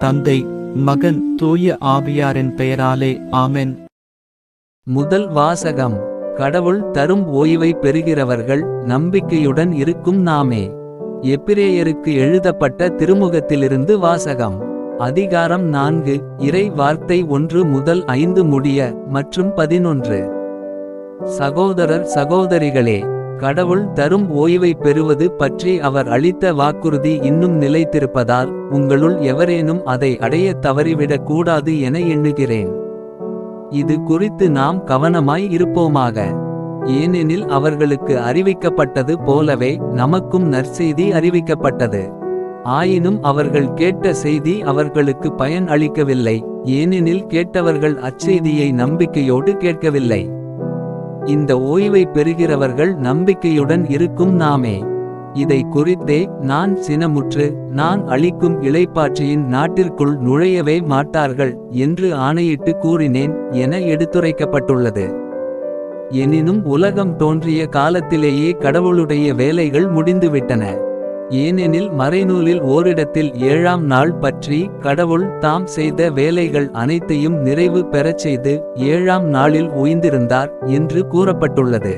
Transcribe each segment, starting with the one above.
தந்தை, மகன், தூய ஆவியாரின் பெயராலே ஆமென். முதல் வாசகம். கடவுள் தரும் ஓய்வை பெறுகிறவர்கள் நம்பிக்கையுடன் இருக்கும் நாமே. எபிரேயருக்கு எழுதப்பட்ட திருமுகத்திலிருந்து வாசகம். அதிகாரம் 4. இறை வார்த்தை 1 முதல் 5 முடிய மற்றும் 11. சகோதரர் சகோதரிகளே, கடவுள் தரும் ஓய்வை பெறுவது பற்றி அவர் அளித்த வாக்குறுதி இன்னும் நிலைத்திருப்பதால் உங்களுள் எவரேனும் அதை அடையத் தவறிவிடக் கூடாது என எண்ணுகிறேன். இது குறித்து நாம் கவனமாய் இருப்போமாக. ஏனெனில் அவர்களுக்கு அறிவிக்கப்பட்டது போலவே நமக்கும் நற்செய்தி அறிவிக்கப்பட்டது. ஆயினும் அவர்கள் கேட்ட செய்தி அவர்களுக்கு பயன் அளிக்கவில்லை, ஏனெனில் கேட்டவர்கள் அச்செய்தியை நம்பிக்கையோடு கேட்கவில்லை. இந்த ஓய்வை பெறுகிறவர்கள் நம்பிக்கையுடன் இருக்கும் நாமே. இதை குறித்தே நான் சினமுற்று, நான் அளிக்கும் இளைப்பாற்றியின் நாட்டிற்குள் நுழையவே மாட்டார்கள் என்று ஆணையிட்டு கூறினேன் என எடுத்துரைக்கப்பட்டுள்ளது. எனினும் உலகம் தோன்றிய காலத்திலேயே கடவுளுடைய வேலைகள் முடிந்துவிட்டன. ஏனெனில் மறைநூலில் ஓரிடத்தில் 7ஆம் நாள் பற்றி கடவுள் தாம் செய்த வேலைகள் அனைத்தையும் நிறைவு பெறச் செய்து 7ஆம் நாளில் ஓய்ந்திருந்தார் என்று கூறப்பட்டுள்ளது.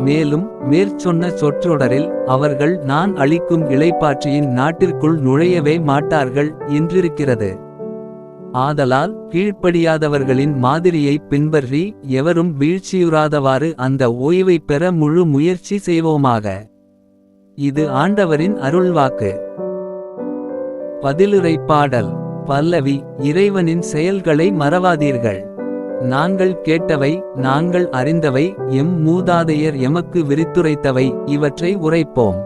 மேலும் மேற்சொன்ன சொற்றொடரில் அவர்கள் நான் அளிக்கும் இளைப்பாற்றியின் நாட்டிற்குள் நுழையவே மாட்டார்கள் என்றிருக்கிறது. ஆதலால் கீழ்ப்படியாதவர்களின் மாதிரியை பின்பற்றி எவரும் வீழ்ச்சியுறாதவாறு அந்த ஓய்வை பெற முழு முயற்சி செய்வோமாக. இது ஆண்டவரின் அருள்வாக்கு. பதிலுரை பாடல். பல்லவி. இறைவனின் செயல்களை மறவாதீர்கள். நாங்கள் கேட்டவை, நாங்கள் அறிந்தவை, எம் மூதாதையர் எமக்கு விரித்துரைத்தவை, இவற்றை உரைப்போம்.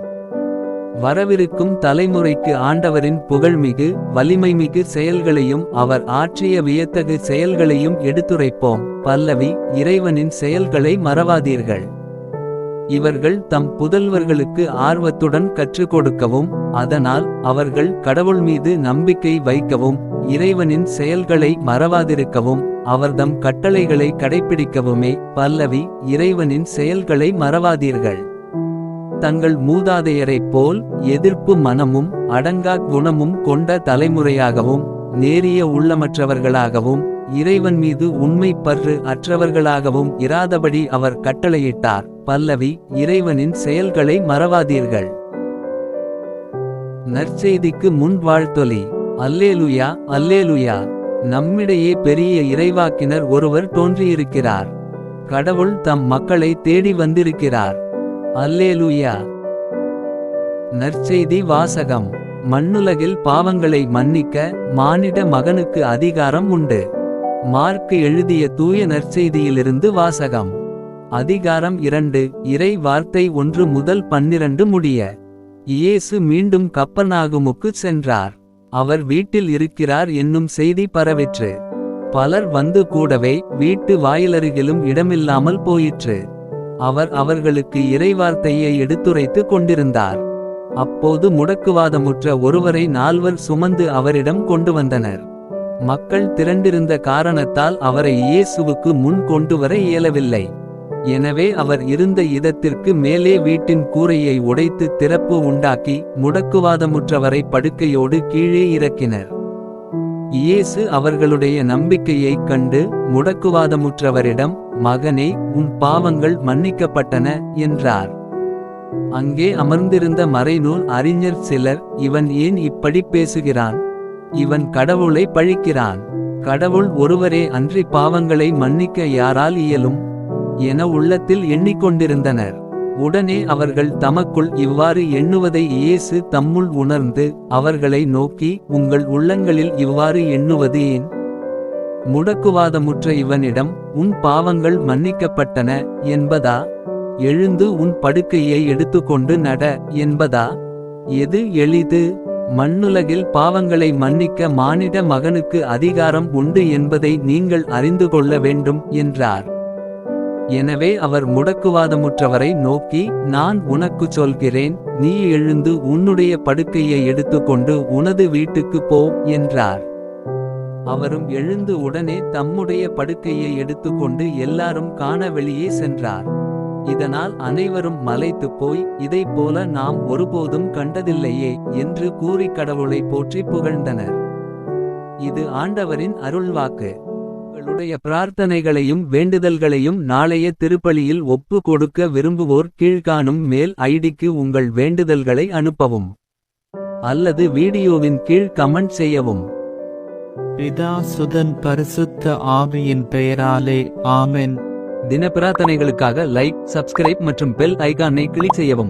வரவிருக்கும் தலைமுறைக்கு ஆண்டவரின் புகழ்மிகு வலிமைமிகு செயல்களையும் அவர் ஆற்றிய வியத்தகு செயல்களையும் எடுத்துரைப்போம். பல்லவி. இறைவனின் செயல்களை மறவாதீர்கள். இவர்கள் தம் புதல்வர்களுக்கு ஆர்வத்துடன் கற்றுக் கொடுக்கவும், அதனால் அவர்கள் கடவுள் மீது நம்பிக்கை வைக்கவும், இறைவனின் செயல்களை மறவாதிருக்கவும், அவர்தம் கட்டளைகளை கடைப்பிடிக்கவுமே. பல்லவி. இறைவனின் செயல்களை மறவாதீர்கள். தங்கள் மூதாதையரைப் போல் எதிர்ப்பு மனமும் அடங்கா குணமும் கொண்ட தலைமுறையாகவும் நேரிய உள்ளமற்றவர்களாகவும் இறைவன் மீது உண்மை பற்று அற்றவர்களாகவும் இராதபடி அவர் கட்டளையிட்டார். பல்லவி. இறைவனின் செயல்களை மறவாதீர்கள். நற்செய்திக்கு முன் வாழ்த்தொலி. அல்லேலுயா, அல்லேலுயா. நம்மிடையே பெரிய இறைவாக்கினர் ஒருவர் தோன்றியிருக்கிறார். கடவுள் தம் மக்களை தேடி வந்திருக்கிறார். அல்லேலுயா. நற்செய்தி வாசகம். மண்ணுலகில் பாவங்களை மன்னிக்க மானிட மகனுக்கு அதிகாரம் உண்டு. மார்க்கு எழுதிய தூய நற்செய்தியிலிருந்து வாசகம். அதிகாரம் 2. இறை வார்த்தை 1 முதல் 12 முடிய. இயேசு மீண்டும் கப்பர்நாகுமுக்கு சென்றார். அவர் வீட்டில் இருக்கிறார் என்னும் செய்தி பரவிற்று. பலர் வந்து கூடவே வீட்டு வாயிலருகிலும் இடமில்லாமல் போயிற்று. அவர் அவர்களுக்கு இறைவார்த்தையை எடுத்துரைத்து கொண்டிருந்தார். அப்போது முடக்குவாதமுற்ற ஒருவரை 4 சுமந்து அவரிடம் கொண்டு வந்தனர். மக்கள் திரண்டிருந்த காரணத்தால் அவரை இயேசுவுக்கு முன் கொண்டுவர இயலவில்லை. எனவே அவர் இருந்த இடத்திற்கு மேலே வீட்டின் கூரையை உடைத்து திறப்பு உண்டாக்கி முடக்குவாதமுற்றவரை படுக்கையோடு கீழே இறக்கினர். இயேசு அவர்களுடைய நம்பிக்கையைக் கண்டு முடக்குவாதமுற்றவரிடம், மகனே, உன் பாவங்கள் மன்னிக்கப்பட்டன என்றார். அங்கே அமர்ந்திருந்த மறைநூல் அறிஞர் சிலர், இவன் ஏன் இப்படி பேசுகிறான்? இவன் கடவுளை பழிக்கிறான். கடவுள் ஒருவரே அன்றி பாவங்களை மன்னிக்க யாரால் இயலும் என உள்ளத்தில் எண்ணிக்கொண்டிருந்தனர். உடனே அவர்கள் தமக்குள் இவ்வாறு எண்ணுவதை இயேசு தம்முள் உணர்ந்து அவர்களை நோக்கி, உங்கள் உள்ளங்களில் இவ்வாறு எண்ணுவது ஏன்? முடக்குவாதமுற்ற இவனிடம் உன் பாவங்கள் மன்னிக்கப்பட்டன என்பதா? எழுந்து உன் படுக்கையை எடுத்துக்கொண்டு நட என்பதா? எது எளிது? மண்ணுலகில் பாவங்களை மன்னிக்க மானிட மகனுக்கு அதிகாரம் உண்டு என்பதை நீங்கள் அறிந்து கொள்ள வேண்டும் என்றார். எனவே அவர் முடக்குவாதமுற்றவரை நோக்கி, நான் உனக்குச் சொல்கிறேன், நீ எழுந்து உன்னுடைய படுக்கையை எடுத்துக்கொண்டு உனது வீட்டுக்கு போ என்றார். அவரும் எழுந்து உடனே தம்முடைய படுக்கையை எடுத்துக்கொண்டு எல்லாரும் காண வெளியே சென்றார். இதனால் அனைவரும் மலைத்துப் போய், இதைப் போல நாம் ஒருபோதும் கண்டதில்லையே என்று கூறி கடவுளை போற்றி புகழ்ந்தனர். இது ஆண்டவரின் அருள்வாக்கு. உங்களுடைய பிரார்த்தனைகளையும் வேண்டுதல்களையும் நாளைய திருப்பலியில் ஒப்பு கொடுக்க விரும்புவோர் கீழ்காணும் மேல் ஐடிக்கு உங்கள் வேண்டுதல்களை அனுப்பவும். அல்லது வீடியோவின் கீழ் கமெண்ட் செய்யவும். பிதா சுதன் பரிசுத்த ஆவியின் பெயராலே ஆமென். தின பிரார்த்தனைகளுக்காக லைக், சப்ஸ்கிரைப் மற்றும் பெல் ஐகானை கிளிக் செய்யவும்.